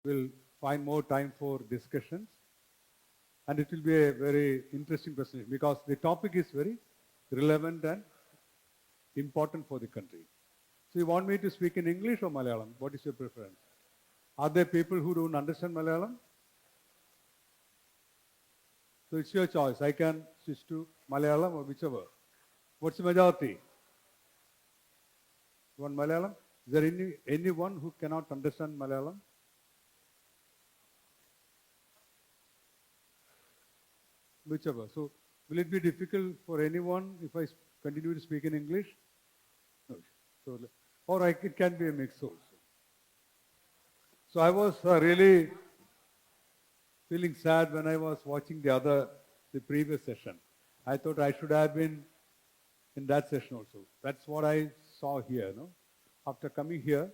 we'll find more time for discussions. And it will be a very interesting presentation because the topic is very relevant and important for the country. So you want me to speak in English or Malayalam? What is your preference? Are there people who don't understand Malayalam? So it's your choice. I can switch to Malayalam or whichever. What's the majority? You want Malayalam? Is there anyone who cannot understand Malayalam? Whichever. So will it be difficult for anyone if I continue to speak in English? No. So, or it can be a mix also. So I was really feeling sad when I was watching the previous session. I thought I should have been in that session also. That's what I saw here. No? After coming here,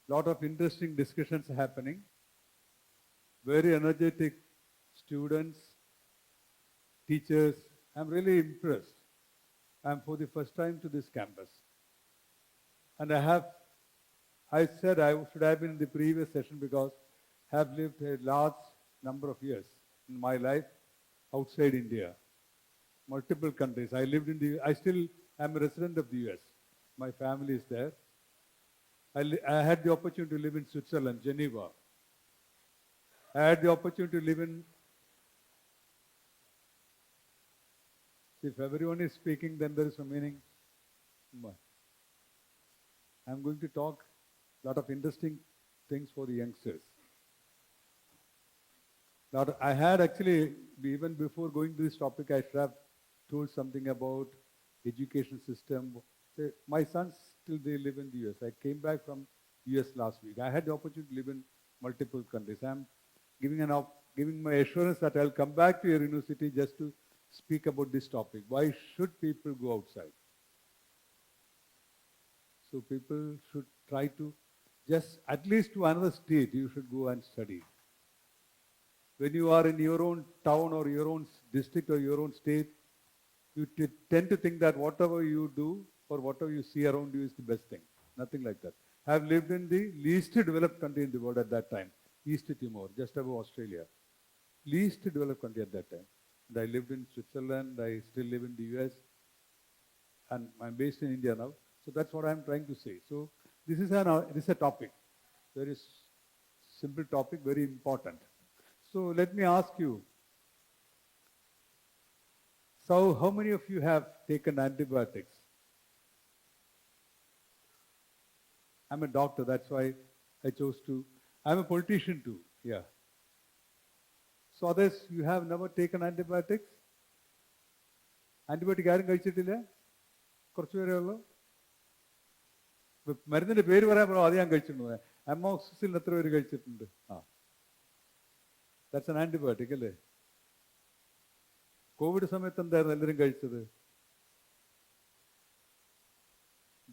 lot of interesting discussions happening. Very energetic students, teachers. I'm really impressed. I'm for the first time to this campus. And I said I should have been in the previous session because I have lived a large number of years in my life outside India. Multiple countries. I still am a resident of the US. My family is there. I had the opportunity to live in Switzerland, Geneva. I had the opportunity to live in. If everyone is speaking, then there is no meaning. I'm going to talk a lot of interesting things for the youngsters. I had actually, even before going to this topic, I should have told something about education system. My sons they live in the US. I came back from US last week. I had the opportunity to live in multiple countries. I'm giving my assurance that I'll come back to your university just to speak about this topic. Why should people go outside? So people should try to just at least to another state, you should go and study. When you are in your own town or your own district or your own state, you tend to think that whatever you do or whatever you see around you is the best thing. Nothing like that. I have lived in the least developed country in the world at that time, East Timor, just above Australia. Least developed country at that time. And I lived in Switzerland, I still live in the US, and I'm based in India now. So that's what I'm trying to say. So this is a topic, very simple topic, very important. So let me ask you, so how many of you have taken antibiotics? I'm a doctor, that's why I chose to. I'm a politician too, yeah. So others, you have never taken antibiotics? Antibiotic ആരും കഴിച്ചിട്ടില്ല? കുറച്ചുപേരേ ഉള്ളൂ? മരുന്നിന്റെ പേര് പറയാൻ പറയും അത് ഞാൻ കഴിച്ചിട്ടുണ്ട്. അമോക്സിസിലിൻ എത്ര പേര് കഴിച്ചിട്ടുണ്ട്? That's an antibiotic അല്ലേ? കോവിഡ് സമയത്ത് എന്തായിരുന്നു എല്ലാവരും കഴിച്ചത്?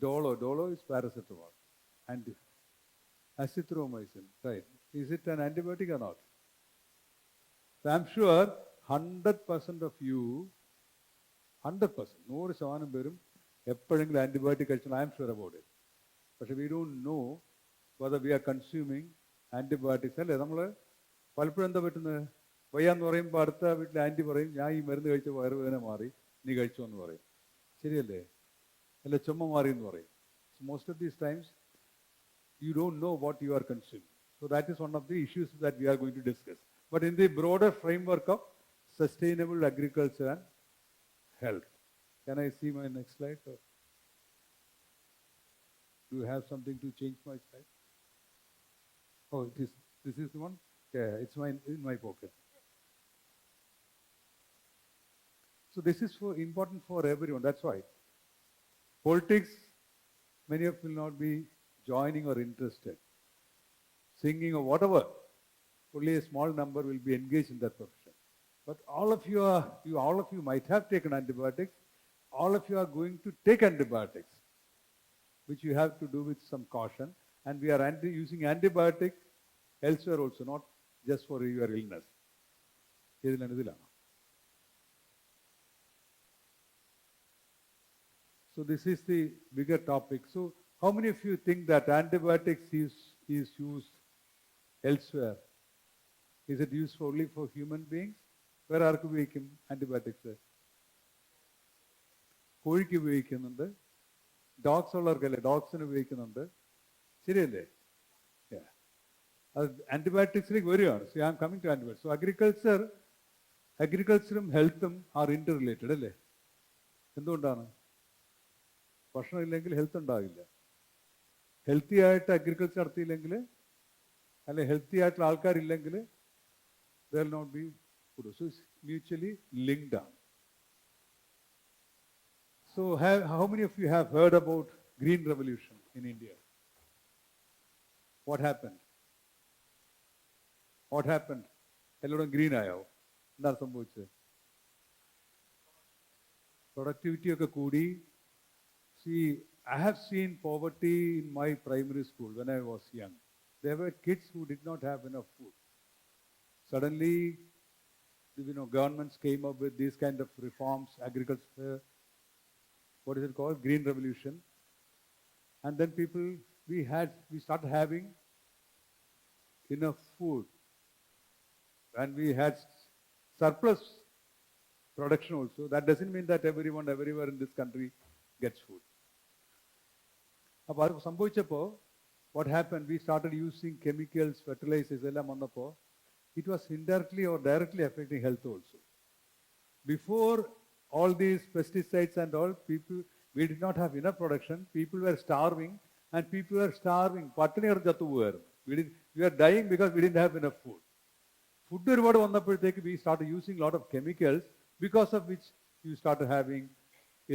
Dolo is paracetamol. Azithromycin, right. Is it an antibiotic or not? So I'm sure 100% of you, 100%, 100% പേരും എപ്പോഴെങ്കിലും ആന്റിബയോട്ടിക് കഴിച്ചാൽ I am sure about it. But we don't know whether we are consuming antibiotics. അല്ലേ നമ്മൾ പലപ്പോഴും എന്താ പറ്റുന്നത്? വയ്യാന്ന് പറയുമ്പോൾ അടുത്ത വീട്ടിൽ ആൻറ്റി പറയും ഞാൻ ഈ മരുന്ന് കഴിച്ച വയറുവേദന മാറി നീ കഴിച്ചോ എന്ന് പറയും. ശരിയല്ലേ? അല്ല ചുമ മാറി എന്ന് പറയും. So most of these times you don't know what you are consuming. So that is one of the issues that we are going to discuss. But in the broader framework of sustainable agriculture and health. Can I see my next slide? Or do you have something to change my slide? Oh, this is the one? Yeah, it's in my pocket. So this is important for everyone. That's why. Politics, many of you will not be joining or interested. Singing or whatever. Only a small number will be engaged in that profession. But all of you might have taken antibiotics. All of you are going to take antibiotics, which you have to do with some caution. And we are using antibiotic elsewhere also, not just for your illness. So this is the bigger topic. So how many of you think that antibiotics is used elsewhere? Is it used only for human beings? Where ആർക്ക് ഉപയോഗിക്കും antibiotics? കോഴിക്ക് ഉപയോഗിക്കുന്നുണ്ട്, dogs ഉള്ളവർക്കല്ലേ, ഡോഗ്സിന് ഉപയോഗിക്കുന്നുണ്ട്, ശരിയല്ലേ? അത് ആൻറ്റിബയോട്ടിക്സിലേക്ക് വരികയാണ്. So I am coming to antibiotics. So അഗ്രികൾച്ചറും ഹെൽത്തും ആർ ഇന്റർ റിലേറ്റഡ് അല്ലേ? എന്തുകൊണ്ടാണ്? ഭക്ഷണം ഇല്ലെങ്കിൽ ഹെൽത്ത് ഉണ്ടാവില്ല. ഹെൽത്തി ആയിട്ട് അഗ്രികൾച്ചർ നടത്തിയില്ലെങ്കിൽ, അല്ലെ ഹെൽത്തി ആയിട്ടുള്ള ആൾക്കാരില്ലെങ്കിൽ, there will not be food. So it's mutually linked down. So how many of you have heard about Green Revolution in India? What happened? എല്ലായിടും green ആയോ? എന്താണ് സംഭവിച്ചത്? പ്രൊഡക്ടിവിറ്റി ഒക്കെ കൂടി. See, I have seen poverty in my primary school when I was young. There were kids who did not have enough food. Suddenly, governments came up with these kind of reforms, agriculture, what is it called? Green Revolution. And then we started having enough food. And we had surplus production also. That doesn't mean that everyone everywhere in this country gets food. അപ്പോൾ അത് സംഭവിച്ചപ്പോൾ what happened? We started using chemicals, fertilizers എല്ലാം വന്നപ്പോൾ it was indirectly or directly affecting health also. Before all these pesticides and all, we did not have enough production. People were starving, and people were starving. പട്ടിണി കിടന്നു പോവുകയായിരുന്നു. We were dying because we didn't have enough food. Food ഒരുപാട് വന്നപ്പോഴത്തേക്ക് we started using a lot of chemicals, because of which you started having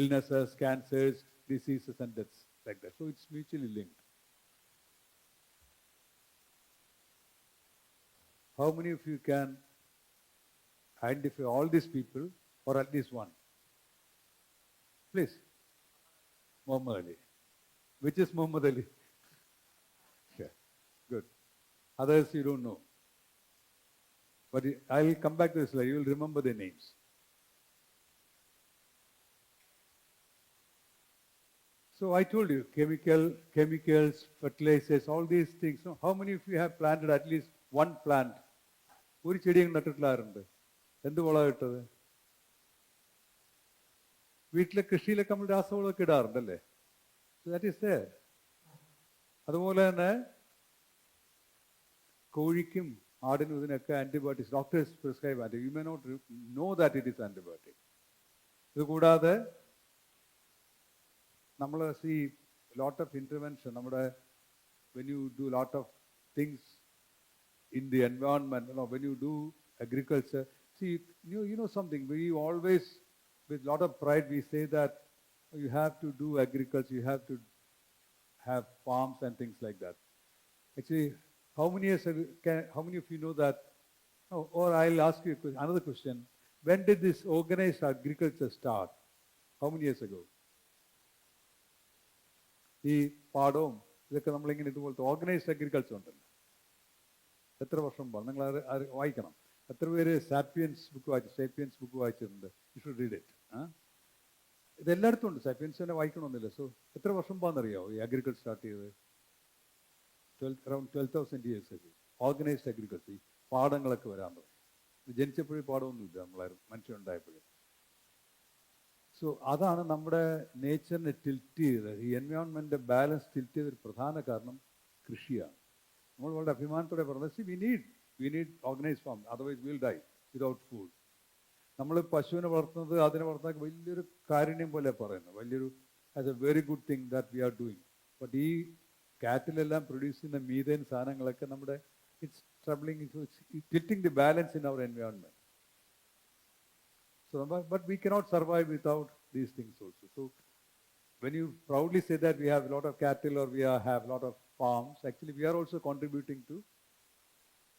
illnesses, cancers, diseases and deaths like that. So it's mutually linked. How many of you can identify all these people, or at least one? Please. Muhammad Ali. Which is Muhammad Ali? Yeah. Good. Others you don't know. But I'll come back to this slide. You will remember their names. So I told you, chemicals, fertilizers, all these things. So how many of you have planted at least one plant? ഒരു ചെടിയും നട്ടിട്ടില്ലാറുണ്ട്. എന്ത് വളം ഇട്ടത്? വീട്ടിലെ കൃഷിയിലൊക്കെ നമ്മൾ രാസവളമൊക്കെ ഇടാറുണ്ടല്ലേ? So that is there. അതുപോലെ തന്നെ കോഴിക്കും ആടിനും ഇതിനൊക്കെ antibiotics doctors prescribe antibiotic. You may not know that it is antibiotic. ഇത് കൂടാതെ നമ്മൾ സീ ലോട്ട് ഓഫ് ഇന്റർവെൻഷൻ, നമ്മുടെ when you do lot of things in the environment, when you do agriculture, see, you know something, we always, with lot of pride, we say that you have to do agriculture, you have to have farms and things like that. Actually, how many of you know that? Or I'll ask you another question. When did this organized agriculture start? How many years ago? ഈ പാടവും ഇതൊക്കെ നമ്മളിങ്ങനെ ഇതുപോലത്തെ organised agriculture ഉണ്ടല്ലോ, എത്ര വർഷം മുമ്പാണ്? നിങ്ങൾ വായിക്കണം. എത്ര പേര് സാപ്പിയൻസ് ബുക്ക് വായിച്ചിട്ടുണ്ട്? You should read it. ഇതെല്ലായിടത്തും ഉണ്ട്. സാപ്പിയൻസ് തന്നെ വായിക്കണമെന്നില്ല. സോ എത്ര വർഷം മുമ്പാണെന്നറിയാമോ ഈ അഗ്രികൾച്ചർ സ്റ്റാർട്ട് ചെയ്തത്? around 12,000 years ago. Organised agriculture. ഈ പാടങ്ങളൊക്കെ വരാൻ തുടങ്ങി. ജനിച്ചപ്പോഴും പാടമൊന്നുമില്ല നമ്മളായിരുന്നു, മനുഷ്യനുണ്ടായപ്പോഴും. സോ അതാണ് നമ്മുടെ നേച്ചറിനെ ടിൽറ്റ് ചെയ്തത്, ഈ എൻവയോൺമെൻറ്റിൻ്റെ ബാലൻസ് ടിൽറ്റ് ചെയ്തൊരു പ്രധാന കാരണം കൃഷിയാണ്. നമ്മൾ വളരെ അഭിമാനത്തോടെ പറഞ്ഞത്, C we need organised farm, otherwise will die without food. നമ്മൾ പശുവിനെ വളർത്തുന്നത്, അതിനെ വളർത്തുന്നത് വലിയൊരു കാരുണ്യം പോലെ പറയുന്നത്, വലിയൊരു as a very good thing that we are doing. But ഈ കാറ്റിലെല്ലാം പ്രൊഡ്യൂസ് ചെയ്യുന്ന മീഥേൻ സാധനങ്ങളൊക്കെ നമ്മുടെ it's troubling, tilting the balance in our environment. So, but we cannot survive without these things also. So when you proudly say that we have a lot of cattle or we have a lot of farms, actually we are also contributing to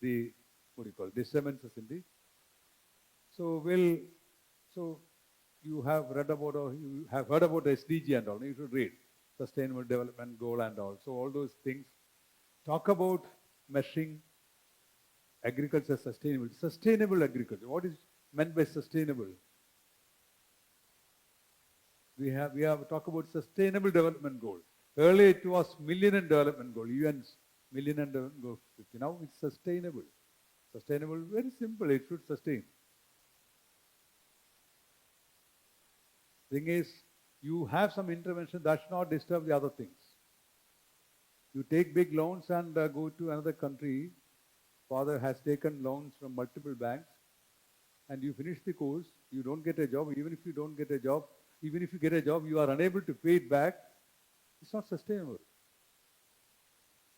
the, what do you call it, disturbances in the. So you have read about, or you have heard about SDG and all. You should read Sustainable Development Goal and all. So all those things talk about measuring agriculture sustainability. Sustainable agriculture. What is meant by sustainable? We have talked about Sustainable Development Goal. Earlier it was Millennium Development Goal, UN's million and go 50. Now it's sustainable. Sustainable, very simple, it should sustain. Thing is, you have some intervention that should not disturb the other things. You take big loans and go to another country. Father has taken loans from multiple banks, and you finish the course, you don't get a job. Even if you don't get a job, even if you get a job, you are unable to pay it back. It's not sustainable.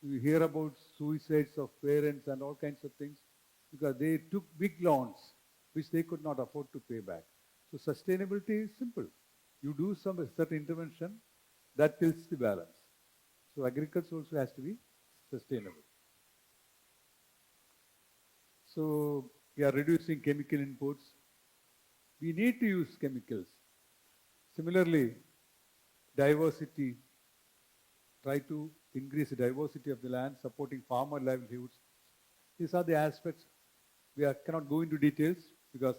You hear about suicides of parents and all kinds of things because they took big loans which they could not afford to pay back. So sustainability is simple. You do some certain intervention that tilts the balance. So agriculture also has to be sustainable. So we are reducing chemical inputs. We need to use chemicals. Similarly, diversity. Try to increase the diversity of the land, supporting farmer livelihoods. These are the aspects. We cannot go into details because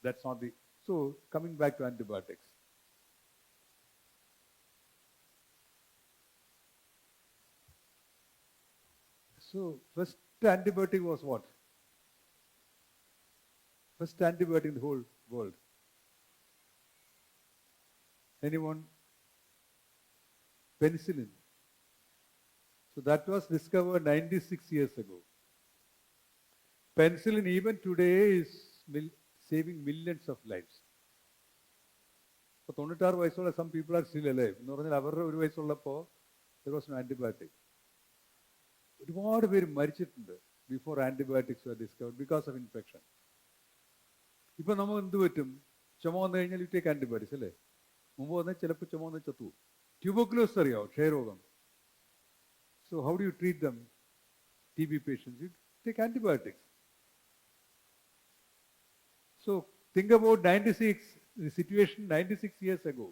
that's not the... So coming back to antibiotics. So first antibiotic was what? First antibiotic in the whole world. Anyone? Penicillin. So that was discovered 96 years ago. Penicillin even today is saving millions of lives. For 96 വയസ്സുള്ള some people are still alive. എന്ന് പറഞ്ഞാൽ അവരുടെ ഒരു വയസ്സുള്ളപ്പോൾ there was no antibiotic. ഒരുപാട് പേര് മരിച്ചിട്ടുണ്ട് before antibiotics were discovered because of infection. ഇപ്പൊ നമ്മൾ എന്ത് പറ്റും? ചുമ വന്നു കഴിഞ്ഞാൽ you take antibiotics അല്ലേ? മുമ്പ് വന്നാൽ ചിലപ്പോൾ ചുമ വന്നാൽ ചത്തു. ട്യൂബർക്കുലോസിസ് അറിയാമോ? ക്ഷയരോഗം. So how do you treat them? TB patients, you take antibiotics. So think about 96, the situation 96 years ago.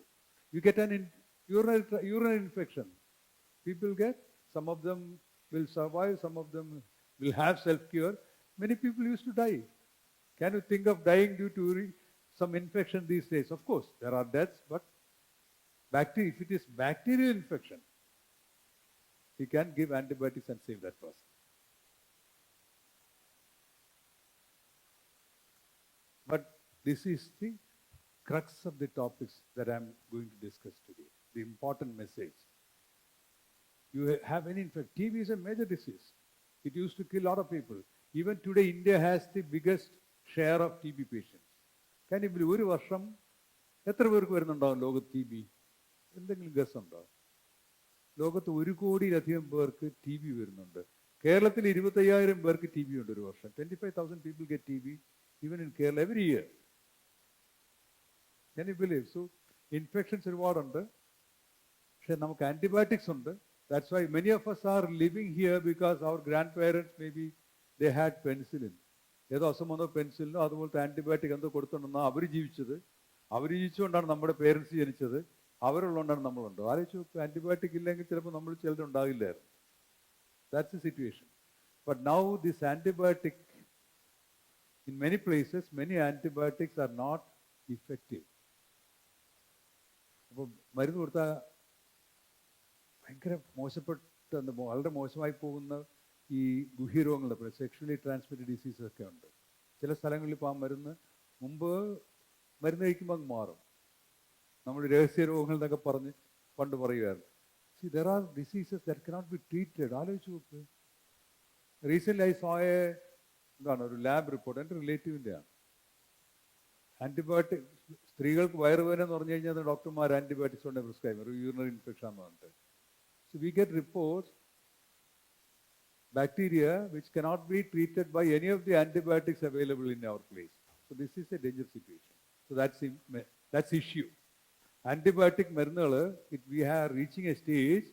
You get an urinary infection. People get, some of them will survive, some of them will have self-cure. Many people used to die. Can you think of dying due to some infection these days? Of course, there are deaths, but if it is bacterial infection, he can give antibiotics and save that person. But this is the crux of the topics that I am going to discuss today, the important message. You have any infection. TB is a major disease. It used to kill a lot of people. Even today, India has the biggest share of TB patients. Can you believe ഒരു വർഷം എത്ര പേർക്ക് വരുന്നുണ്ടാവും ലോകത്ത് TB? എന്തെങ്കിലും guess ഉണ്ടോ? ലോകത്ത് 1 കോടിയിലധികം പേർക്ക് TB വരുന്നുണ്ട്. കേരളത്തിൽ 25,000 പേർക്ക് TB ഉണ്ട് ഒരു വർഷം. 25,000 people get TB even in Kerala every year. Can you believe? So infections ഒരുപാടുണ്ട്. പക്ഷെ നമുക്ക് antibiotics ഉണ്ട്. That's why many of us are living here because our grandparents maybe they had penicillin. ഏതോ അസുഖം വന്നോ പെൻസിലിനോ അതുപോലത്തെ ആന്റിബയോട്ടിക് എന്തോ കൊടുത്തോണ്ടെന്നാണ് അവർ ജീവിച്ചത്. അവർ ജീവിച്ചുകൊണ്ടാണ് നമ്മുടെ പേരൻസ് ജനിച്ചത്. അവരുള്ളതുകൊണ്ടാണ് നമ്മളുണ്ട്. ആലോചിച്ച് നോക്കുക, ആന്റിബയോട്ടിക് ഇല്ലെങ്കിൽ ചിലപ്പോൾ നമ്മൾ ചിലതുണ്ടാകില്ലായിരുന്നു. That's the situation. But now this antibiotic, in many places, many antibiotics are not effective. അപ്പോൾ മരുന്ന് കൊടുത്താൽ ഭയങ്കര മോശപ്പെട്ട വളരെ മോശമായി പോകുന്ന ഈ ഗുഹ്യരോഗങ്ങൾ, സെക്ഷുവലി ട്രാൻസ്മിറ്റഡ് ഡിസീസസ് ഒക്കെ ഉണ്ട്. ചില സ്ഥലങ്ങളിൽ ഇപ്പോൾ ആ മരുന്ന് മുമ്പ് മരുന്ന് കഴിക്കുമ്പോൾ അങ്ങ് മാറും. നമ്മൾ രഹസ്യ രോഗങ്ങൾ എന്നൊക്കെ പറഞ്ഞ് പണ്ട് പറയുമായിരുന്നു. See, there are diseases that cannot be treated. ആലോചിച്ച് നോക്ക്. റീസെൻ്റ്ലി ഐ സോ ഒരു ലാബ് റിപ്പോർട്ട്, എൻ്റെ റിലേറ്റീവിൻ്റെയാണ്. ആൻറ്റിബയോട്ടിക് സ്ത്രീകൾക്ക് വയറുവേദന എന്ന് പറഞ്ഞു കഴിഞ്ഞാൽ ഡോക്ടർമാർ ആൻറ്റിബയോട്ടിക്സ് കൊണ്ട് പ്രിസ്ക്രൈബ് ഒരു യൂറിനറി ഇൻഫെക്ഷൻ എന്ന് പറഞ്ഞിട്ട്. So we get reports, bacteria which cannot be treated by any of the antibiotics available in our place. So this is a dangerous situation. So that's issue. Antibiotic മരുന്നുകൾ, we are reaching a stage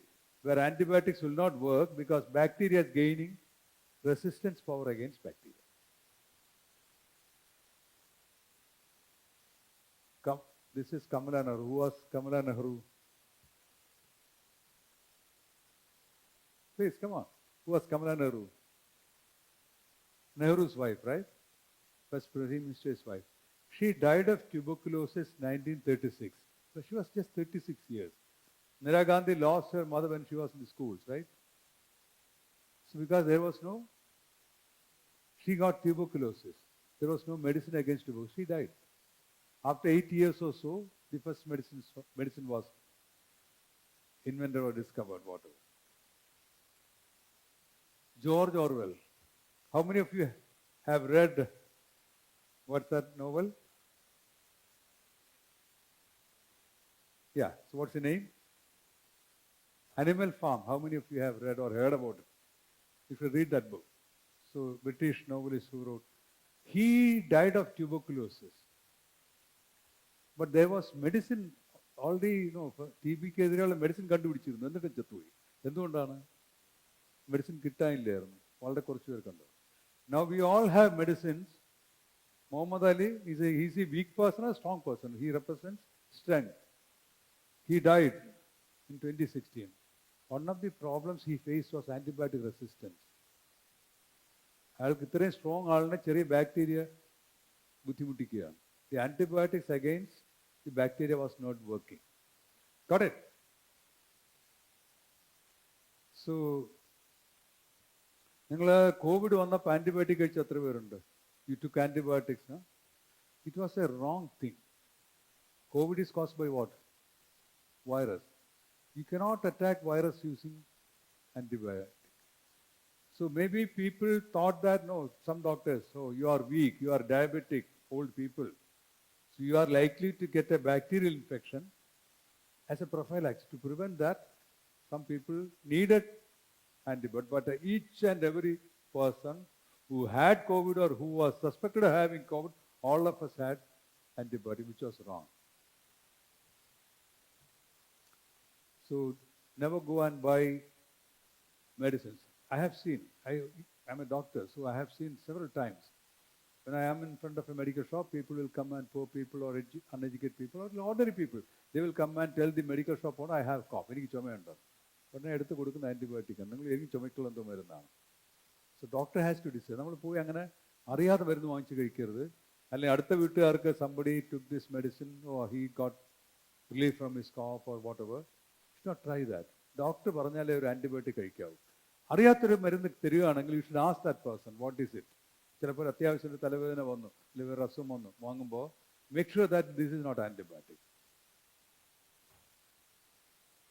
where antibiotics will not work because bacteria is gaining resistance power against bacteria. This is Kamala Nehru. Who was Kamala Nehru? Please, come on. Who was Kamala Nehru? Nehru's wife, right? First Prime Minister's wife. She died of tuberculosis 1936. So she was just 36 years. Indira Gandhi lost her mother when she was in the schools, right? So because there was no, she got tuberculosis. There was no medicine against tuberculosis. She died. After 8 years or so, the first medicine was invented or discovered, whatever. George Orwell. How many of you have read, what's that novel? Yeah, so what's the name? Animal Farm. How many of you have read or heard about it? You should read that book. So, British novelist who wrote. He died of tuberculosis. But there was medicine already, TB-ക്ക് എതിരെയുള്ള medicine കണ്ടുപിടിച്ചിരുന്നു. എന്നിട്ട് ചത്തുപോയി. എന്തുകൊണ്ടാണ്? Medicine കിട്ടാനില്ലായിരുന്നു. വളരെ കുറച്ച് പേർക്കുണ്ട്. Now we all have medicines. Muhammad Ali is a weak person or a strong person? He represents strength. He died in 2016. One of the problems he faced was antibiotic resistance. അയാൾക്ക് ഇത്രയും strong ആളിനെ ചെറിയ bacteria ബുദ്ധിമുട്ടിക്കുകയാണ്. The antibiotics against the bacteria was not working. Got it? So, നിങ്ങൾ Covid വന്നപ്പോൾ antibiotic കഴിച്ച എത്ര പേരുണ്ട്? You took antibiotics, no? It was a wrong thing. COVID is caused by what? Virus. You cannot attack virus using antibiotic. So maybe people thought that, no, some doctors, you are weak, you are diabetic, old people. So you are likely to get a bacterial infection. As a prophylaxis, to prevent that, some people needed antibiotic. But each and every person who had COVID or who was suspected of having COVID, all of us had antibiotic, which was wrong. So never go and buy medicines. I have seen, I'm a doctor, so I have seen several times. When I am in front of a medical shop, people will come and poor people or uneducated people or ordinary people, they will come and tell the medical shop owner, I have cough. എനിക്ക് ചുമയുണ്ടോ? ഉടനെ എടുത്ത് കൊടുക്കുന്ന antibiotic ആണ്. നിങ്ങൾ എനിക്ക് ചുമക്കുള്ള എന്തോ മരുന്നാണ്. So doctor has to decide. നമ്മൾ പോയി അങ്ങനെ അറിയാതെ മരുന്ന് വാങ്ങിച്ച് കഴിക്കരുത്. അല്ലെങ്കിൽ അടുത്ത വീട്ടുകാർക്ക് somebody took this medicine or he got relief from his cough or whatever. You should not try that. Doctor പറഞ്ഞാലേ ഒരു ആന്റിബയോട്ടിക് കഴിക്കാവൂ. അറിയാത്തൊരു മരുന്ന് തരികയാണെങ്കിൽ you should ask that person, what is it? ചിലപ്പോൾ അത്യാവശ്യം ഒരു തലവേദന വന്നു, അല്ലെങ്കിൽ ഒരു അസുഖം വന്നു, വാങ്ങുമ്പോൾ make sure that this is not antibiotic.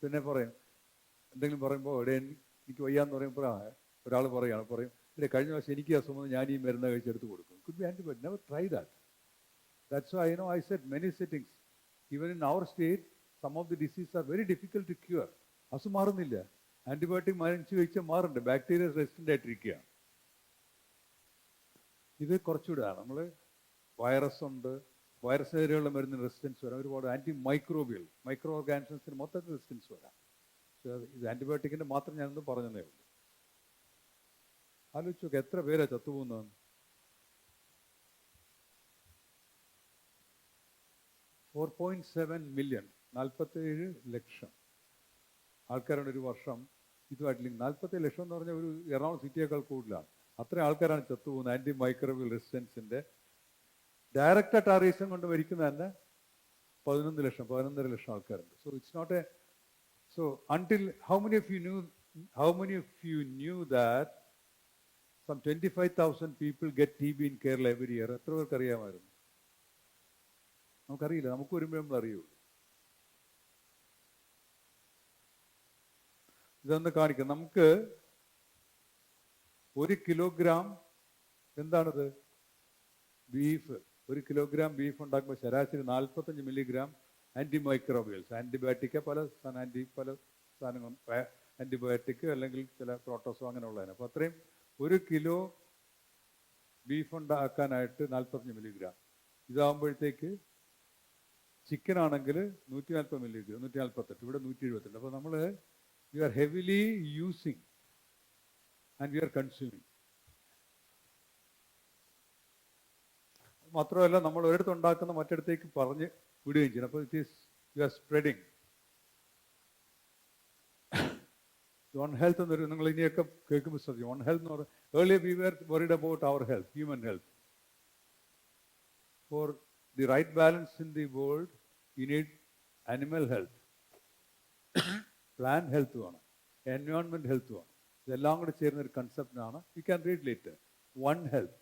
പിന്നെ പറയും, എന്തെങ്കിലും പറയുമ്പോൾ ഇവിടെ എനിക്ക് വയ്യാന്ന് പറയുമ്പോൾ ഒരാൾ പറയും ഇവിടെ കഴിഞ്ഞ പ്രാവശ്യം എനിക്ക് അസുഖം വന്ന് ഞാൻ ഈ മരുന്ന് കഴിച്ചെടുത്ത് കൊടുക്കും. Could be antibiotic. Never try that. That's why I said many settings, even in our state, some of the diseases are very difficult to cure. അസുഖം മാറുന്നില്ല. ആന്റിബയോട്ടിക് മരുന്ന് കഴിച്ചാൽ മാറുന്നുണ്ട്. ബാക്ടീരിയ റെസിസ്റ്റന്റ് ആയിട്ടിരിക്കുകയാണ്. ഇത് കുറച്ചുകൂടെ നമ്മൾ വൈറസ് ഉണ്ട്, വൈറസിനെതിരെയുള്ള മരുന്ന് റെസിസ്റ്റൻസ് വരാം, ഒരുപാട് മൈക്രോ ഓർഗാനിസംസിന് മൊത്തത്തിൽ റെസിസ്റ്റൻസ് വരാം. ഇത് ആന്റിബയോട്ടിക്കിന്റെ മാത്രം ഞാനൊന്നും പറഞ്ഞതേ ഉള്ളൂ. ആലോചിച്ച് നോക്കുക, എത്ര പേരാ ചത്തുപോകുന്നതെന്ന്. 4.7 മില്യൺ, 47 ലക്ഷം ആൾക്കാരാണ് ഒരു വർഷം ഇതുമായിട്ട്. 47 ലക്ഷം എന്ന് പറഞ്ഞാൽ ഒരു എറണാകുളം സിറ്റിയേക്കാൾ കൂടുതലാണ്. അത്രയും ആൾക്കാരാണ് ചത്തുപോകുന്നത് ആന്റി മൈക്രോബിയൽ റെസിസ്റ്റൻസിന്റെ. ഡയറക്റ്റായിട്ട് ആ റീസൺ കൊണ്ട് മരിക്കുന്ന തന്നെ 11.5 ലക്ഷം ആൾക്കാരുണ്ട്. So it's not a So until how many of you knew that some 25,000 people get TB in Kerala every year? എത്ര പേർക്ക് അറിയാമായിരുന്നു? നമുക്കറിയില്ല. നമുക്ക് വരുമ്പോഴേ നമ്മൾ അറിയുള്ളൂ. ഇതൊന്ന് കാണിക്കാം. നമുക്ക് 1 കിലോഗ്രാം എന്താണത്? ബീഫ്. 1 കിലോഗ്രാം ബീഫ് ഉണ്ടാക്കുമ്പോൾ ശരാശരി 45 മില്ലിഗ്രാം ആന്റിമൈക്രോബിയൽസ്, ആന്റിബയോട്ടിക് പല സാധനങ്ങളും, ആന്റിബയോട്ടിക് അല്ലെങ്കിൽ ചില പ്രോട്ടോസോ അങ്ങനെയുള്ളതിന്. അപ്പോൾ അത്രയും 1 കിലോ ബീഫ് ഉണ്ടാക്കാനായിട്ട് 45 മില്ലിഗ്രാം. ഇതാകുമ്പോഴത്തേക്ക് ചിക്കൻ ആണെങ്കിൽ 140 മില്ലിഗ്രാം, 148, ഇവിടെ 178. അപ്പോൾ നമ്മൾ we are heavily using and we are consuming. മാത്രമല്ല നമ്മൾ ഒരിടത്ത് ഉണ്ടാക്കുന്ന മറ്റിടത്തേക്ക് പറഞ്ഞ് വിടുകയും ചെയ്യണം. അപ്പോൾ it is you are spreading. One health എന്നൊരു നിങ്ങൾ ഇനിയൊക്കെ കേൾക്കുമ്പോൾ ശ്രദ്ധിക്കും. ഓൺ ഹെൽത്ത് എന്ന് പറഞ്ഞാൽ earlier we were worried about our health, human health. For the right balance in the world you need animal health, plant health വേണം, environment health വേണം. ഇതെല്ലാം കൂടെ ചേരുന്ന ഒരു കൺസെപ്റ്റാണ്. You can read later. One health,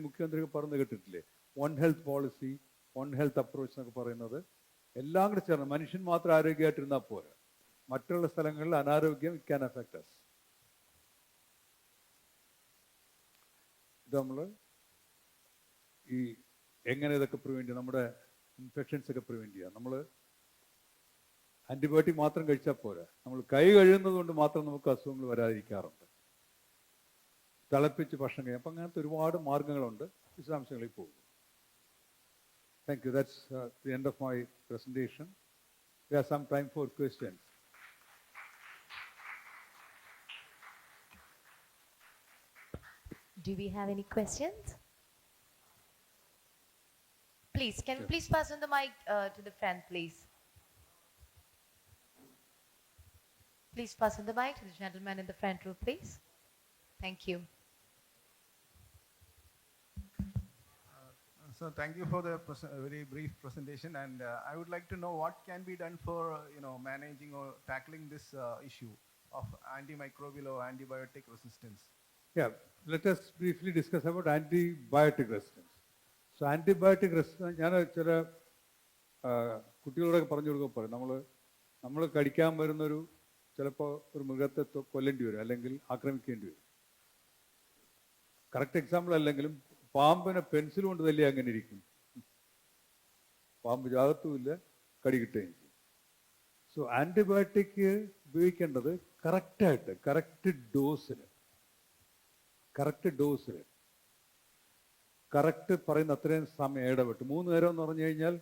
മുഖ്യമന്ത്രിയൊക്കെ പറഞ്ഞു കേട്ടിട്ടില്ലേ? One health policy, one health approach എന്നൊക്കെ പറയുന്നത് എല്ലാം കൂടെ ചേർന്ന്. മനുഷ്യൻ മാത്രം ആരോഗ്യമായിട്ടിരുന്നാൽ പോരാ, മറ്റുള്ള സ്ഥലങ്ങളിൽ അനാരോഗ്യം ഇറ്റ് ക്യാൻ അഫക്റ്റ് അസ്. ഇത് നമ്മൾ ഈ എങ്ങനെ ഇതൊക്കെ പ്രിവെൻറ്റ് ചെയ്യാം, നമ്മുടെ ഇൻഫെക്ഷൻസ് ഒക്കെ പ്രിവെൻറ്റ് ചെയ്യാം. നമ്മൾ ആൻറ്റിബയോട്ടിക് മാത്രം കഴിച്ചാൽ പോരാ, നമ്മൾ കൈ കഴുകുന്നത് കൊണ്ട് മാത്രം നമുക്ക് അസുഖങ്ങൾ വരാതിരിക്കാറുണ്ട്. തിളപ്പിച്ച് ഭക്ഷണം കഴിയാം. അപ്പം അങ്ങനത്തെ ഒരുപാട് മാർഗങ്ങളുണ്ട്. വിശദാംശങ്ങളിൽ പോകും. Thank you. That's the end of my presentation. We have some time for questions. Do we have any questions? Please, can you please pass on the mic to the front, please? Please pass on the mic to the gentleman in the front row, please. Thank you. So thank you for the very brief presentation, and I would like to know what can be done for managing or tackling this issue of antimicrobial or antibiotic resistance. Yeah, let us briefly discuss about antibiotic resistance. So antibiotic resistance, ഞാൻ ചില കുട്ടികളോടൊക്കെ പറഞ്ഞു കൊടുക്കുക പറയും, നമ്മൾ കടിക്കാൻ വരുന്നൊരു ചിലപ്പോൾ ഒരു മൃഗത്തെ കൊല്ലേണ്ടി വരും, അല്ലെങ്കിൽ ആക്രമിക്കേണ്ടി വരും. കറക്റ്റ് എക്സാമ്പിൾ അല്ലെങ്കിലും പാമ്പിനെ പെൻസിൽ കൊണ്ട് തല്ലി അങ്ങനെ ഇരിക്കും. പാമ്പ് ജാഗത്തുമില്ല, കടി കിട്ടുകയും ചെയ്യും. സോ ആൻറ്റിബയോട്ടിക് ഉപയോഗിക്കേണ്ടത് കറക്റ്റായിട്ട്, കറക്റ്റ് ഡോസിൽ കറക്റ്റ് പറയുന്ന അത്രയും സമയം ഇടപെട്ട്. 3 നേരം എന്ന് പറഞ്ഞു കഴിഞ്ഞാൽ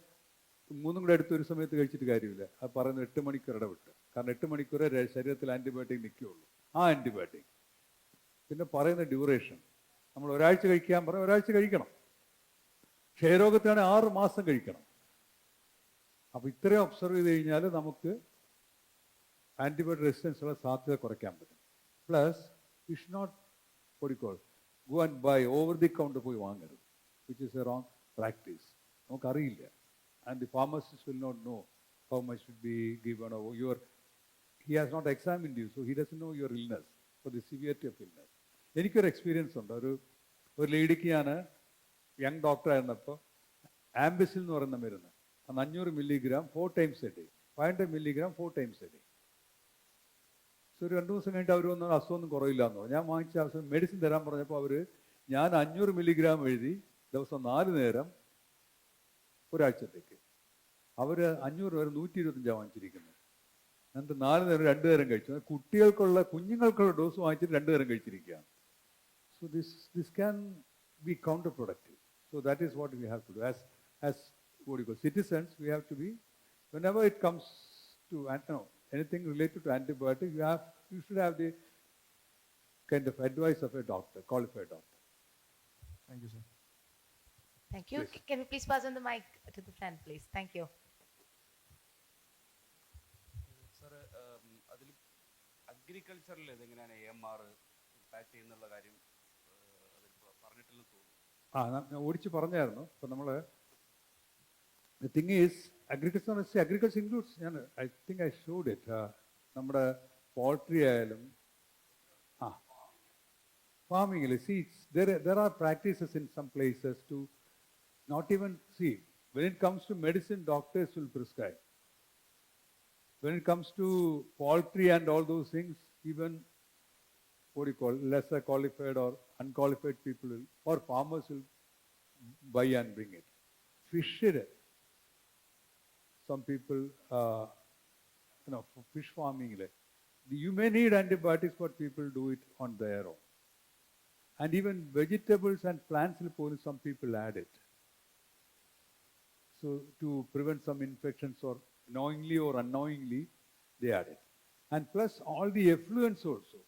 3 കൂടെ അടുത്ത് ഒരു സമയത്ത് കഴിച്ചിട്ട് കാര്യമില്ല. അത് പറയുന്നത് 8 മണിക്കൂർ ഇടപെട്ട്. കാരണം 8 മണിക്കൂറേ ശരീരത്തിൽ ആൻറ്റിബയോട്ടിക് നിൽക്കുകയുള്ളൂ. ആ ആൻറ്റിബയോട്ടിക് പിന്നെ പറയുന്ന ഡ്യൂറേഷൻ, നമ്മൾ ഒരാഴ്ച കഴിക്കാൻ പറഞ്ഞാൽ ഒരാഴ്ച കഴിക്കണം. ക്ഷയരോഗത്തിനാണ് 6 മാസം കഴിക്കണം. അപ്പോൾ ഇത്രയും ഒബ്സർവ് ചെയ്ത് കഴിഞ്ഞാൽ നമുക്ക് ആൻറ്റിബയോട്ടിക് റെസിസ്റ്റൻസ് ഉള്ള സാധ്യത കുറയ്ക്കാൻ പറ്റും. Plus you should not go and buy over the counter പോയി വാങ്ങരുത്, which is a wrong practice. നമുക്കറിയില്ല, and the pharmacist will not know how much should be given, or he has not examined you, so he doesn't know your illness or the severity of illness. എനിക്കൊരു experience ഉണ്ട്. ഒരു ലേഡിക്ക് ഞാൻ young doctor ആയിരുന്നപ്പോൾ ആംബിസിൽ എന്ന് പറയുന്ന മരുന്ന്, അന്ന് 500 milligram 4 times a day, 500 milligram 4 times a day. So ഒരു 2 ദിവസം കഴിഞ്ഞിട്ട് അവർ വന്ന അസുഖമൊന്നും കുറയില്ല എന്ന് പറഞ്ഞു. ഞാൻ വാങ്ങിച്ച അവസരം മെഡിസിൻ തരാൻ പറഞ്ഞപ്പോൾ ഞാൻ 500 milligram എഴുതി, ദിവസം 4 നേരം ഒരാഴ്ചത്തേക്ക്. അവർ 500 വരെ 125 വാങ്ങിച്ചിരിക്കുന്നത്. എന്നിട്ട് 4 നേരം 2 നേരം കഴിച്ചു. കുഞ്ഞുങ്ങൾക്കുള്ള ഡോസ് വാങ്ങിച്ചിട്ട് 2 നേരം കഴിച്ചിരിക്കുകയാണ്. So this can be counterproductive. So that is what we have to do as citizens. We have to be, whenever it comes to anything related to antibiotics, you should have the kind of advice of a doctor, qualified doctor. Thank you, sir. Thank you. Please. Can we please pass on the mic to the front, please? Thank you. Sir, അതിൽ അഗ്രികൾച്ചറിൽ ഇതെങ്ങനെയാണ് AMR impact ചെയ്യുന്നുള്ള കാര്യം പറഞ്ഞിട്ടില്ലെന്ന് തോന്നുന്നു. ഞാൻ ഓടിച്ച് പറഞ്ഞായിരുന്നു. ഇപ്പം നമ്മൾ the thing is, agriculture includes, I think I showed it, നമ്മുടെ പോൾട്രി ആയാലും farming, see, there are practices in some places to not even see. When it comes to medicine, doctors will prescribe. When it comes to poultry and all those things, even lesser qualified or unqualified people or farmers will buy and bring it. Fish, some people, for fish farming, you may need antibiotics, but people do it on their own. And even vegetables and plants, some people add it. So to prevent some infections, or knowingly or unknowingly, they add it. And plus all the effluents also.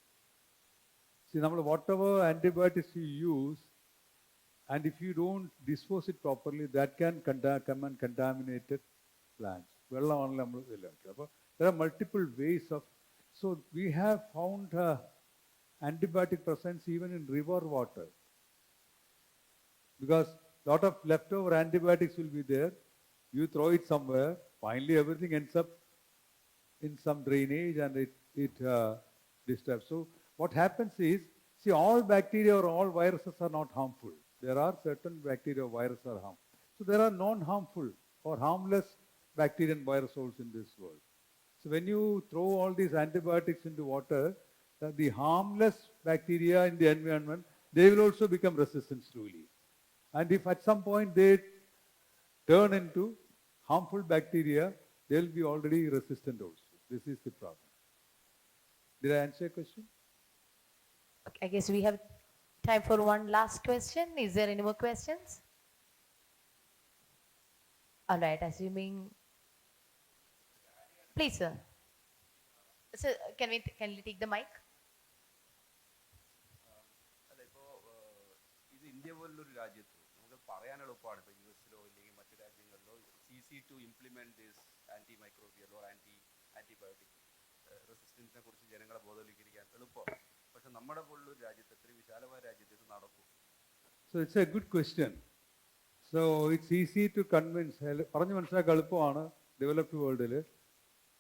See, whatever antibiotics you use, and if you don't dispose it properly, that can come and contaminate plants. There are multiple ways of. So we have found antibiotic presence even in river water, because a lot of leftover antibiotics will be there. You throw it somewhere, finally everything ends up in some drainage and it disturbs. So what happens is, see, all bacteria or all viruses are not harmful. There are certain bacteria or viruses are harmful. So there are non-harmful or harmless bacteria and viruses in this world. So when you throw all these antibiotics into water, the harmless bacteria in the environment, they will also become resistant slowly. And if at some point they turn into harmful bacteria, they will be already resistant also. This is the problem. Did I answer your question? Okay, I guess we have time for one last question. Is there any more questions? All right, assuming. Please, sir. Sir, can you take the mic? അല്ല ഇപ്പോൾ ഇത് India പോലുള്ളൊരു രാജ്യത്ത് നമുക്ക് പറയാൻ എളുപ്പമാണ് ഇപ്പോൾ U എസിലോ ഇല്ലെങ്കിൽ മറ്റു രാജ്യങ്ങളിലോ easy to implement this antimicrobial or antibiotic റെസിസ്റ്റൻസിനെ കുറിച്ച് ജനങ്ങളെ ബോധവൽക്കരിക്കാൻ എളുപ്പമാണ്. പക്ഷെ നമ്മുടെ പോലുള്ളൊരു രാജ്യത്ത് ഇത്രയും വിശാലമായ രാജ്യത്ത് ഇത് നടക്കും. So it's a good question. So it's easy to convince. പറഞ്ഞു മനസ്സിലാക്കാൻ എളുപ്പമാണ് ഡെവലപ്ഡ് വേൾഡിൽ.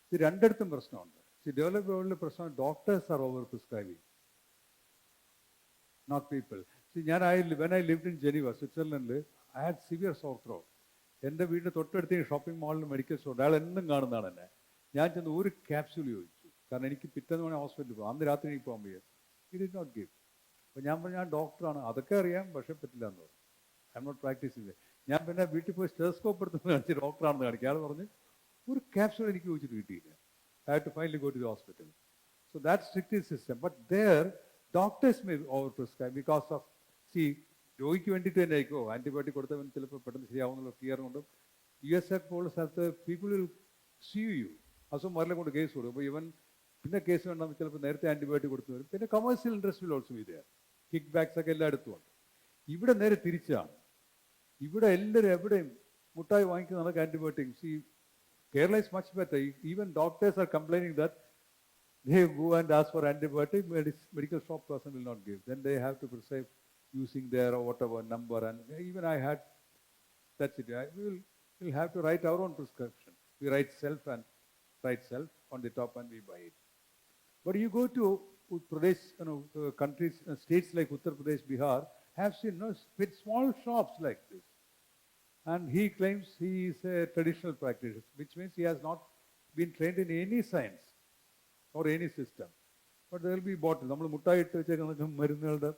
ഇത് രണ്ടിടത്തും പ്രശ്നമുണ്ട്. ഡെവലപ്ഡ് വേൾഡിൽ പ്രശ്നം doctors are over prescribing, not people. when I lived in Geneva, സ്വിറ്റ്സർലൻഡിൽ, I had severe sore throat. എൻ്റെ വീടിൻ്റെ തൊട്ടടുത്ത് ഷോപ്പിംഗ് മാളിൽ മെഡിക്കൽ സ്റ്റോർ, അയാൾ എന്നും കാണുന്നതാണ് എന്നെ. ഞാൻ ചെന്ന് ഒരു ക്യാപ്സ്യൂൾ ചോദിച്ചു, കാരണം എനിക്ക് പിറ്റേന്ന് വേണേൽ ഹോസ്പിറ്റലിൽ പോകും, അന്ന് രാത്രി എനിക്ക് പോകാൻ വയ്യ. He did not give. അപ്പോൾ ഞാൻ പറഞ്ഞു, ഞാൻ ഡോക്ടറാണ്, അതൊക്കെ അറിയാം, പക്ഷേ പറ്റില്ല എന്ന് പറഞ്ഞു. I'm not practising. ഞാൻ പിന്നെ വീട്ടിൽ പോയി സ്റ്റെതസ്കോപ്പ് എടുത്ത് കാണിച്ച് ഡോക്ടറാണെന്ന് കാണിക്കുക. അയാൾ പറഞ്ഞ് ഒരു ക്യാപ്സ്യൂൾ എനിക്ക് ചോദിച്ചിട്ട് കിട്ടിയില്ല. I had to finally go to the hospital. So that's strictly system. But there, doctors may overprescribe because of, see, രോഗിക്ക് വേണ്ടിയിട്ട് തന്നെ ആയിക്കോ ആൻറ്റിബയോട്ടിക് കൊടുത്തവൻ ചിലപ്പോൾ പെട്ടെന്ന് ശരിയാവുന്നുള്ള ഫിയർ കൊണ്ടും US പോലുള്ള സ്ഥലത്ത് പീപ്പിൾ വിൽ sue you. അസുഖം വരലെ കൊണ്ട് കേസ് കൊടുക്കും. അപ്പോൾ ഇവൻ പിന്നെ കേസ് വേണ്ടാകുമ്പോൾ ചിലപ്പോൾ നേരത്തെ ആൻറ്റിബയോട്ടിക് കൊടുത്തു വരും. പിന്നെ commercial interest will also be there. Kickbacks ഒക്കെ എല്ലായിടത്തും ഉണ്ട്. ഇവിടെ നേരെ തിരിച്ചാണ്. ഇവിടെ എല്ലാവരും എവിടെയും മുട്ടായി വാങ്ങിക്കുന്ന നമുക്ക് ആൻറ്റിബയോട്ടിക്സ്. ഈ Kerala is much better. Even doctors are complaining that they go and ask for antibiotic, medical shop person will not give. Then they have to prescribe using their whatever number. And even I had, that's it. We will have to write our own prescription. We write self on the top and we buy it. But you go to Pradesh, countries, states like Uttar Pradesh, Bihar, have seen small shops like this. And he claims he is a traditional practitioner, which means he has not been trained in any science or any system. But there will be bottles. നമ്മൾ മുട്ടായി ഇട്ട് വെച്ചേക്കുന്ന മരുന്നുകളുടെ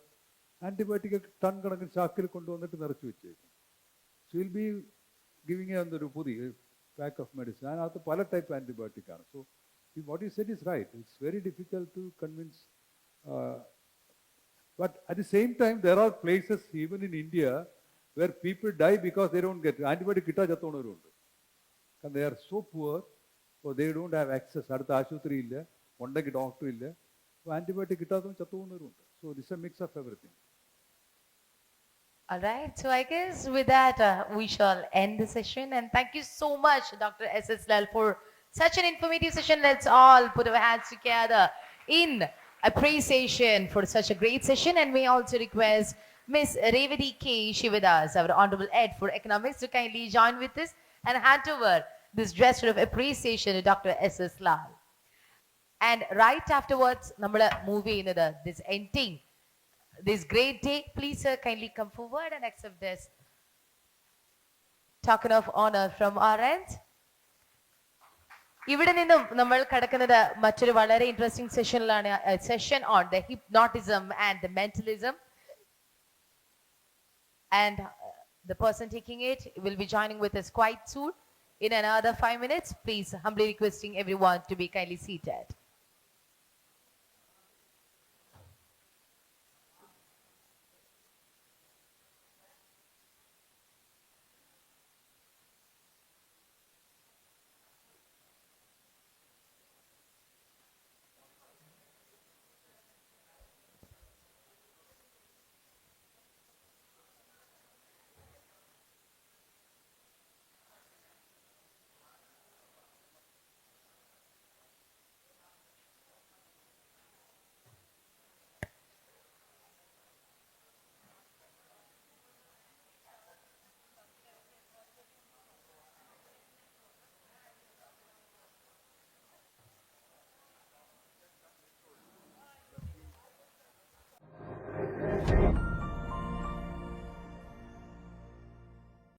antibiotic ton കണക്കിന് ചാക്കിൽ കൊണ്ടുവന്നിട്ട് നിറച്ച് വെച്ചേക്കും. So he'll be giving ഒരു പുതിയ pack of medicine. അതിനകത്ത് പല ടൈപ്പ് ആൻറ്റിബയോട്ടിക് ആണ്. So what you said is right. It's very difficult to convince. But at the same time, there are places even in India where people die because they don't get antibiotic കിട്ടാൻ ചത്തോണവരുണ്ട്. കാരണം they are so poor or they don't have access. അടുത്ത ആശുപത്രി ഇല്ല, ഉണ്ടെങ്കിൽ doctor ഇല്ല. അപ്പോൾ antibiotic കിട്ടാത്തവരും ചത്തുപോകുന്നവരുണ്ട്. So this is a mix of everything. All right, so I guess with that we shall end the session, and thank you so much, Dr. S.S. Lal, for such an informative session. Let's all put our hands together in appreciation for such a great session, and we also request Ms. Revati K. Shivadas, our Honorable Ed for Economics, to kindly join with us and hand over this gesture of appreciation to Dr. S.S. Lal. And right afterwards, we move into this ending, this great day. Please, sir, kindly come forward and accept this token of honor from our end. ഇവിടെ നിന്നും നമ്മൾ കടക്കുന്നത് മറ്റൊരു വളരെ interesting സെഷനിലാണ്, session on the hypnotism and the mentalism. And the person taking it will be joining with us quite soon in another 5 minutes. Please, humbly requesting everyone to be kindly seated.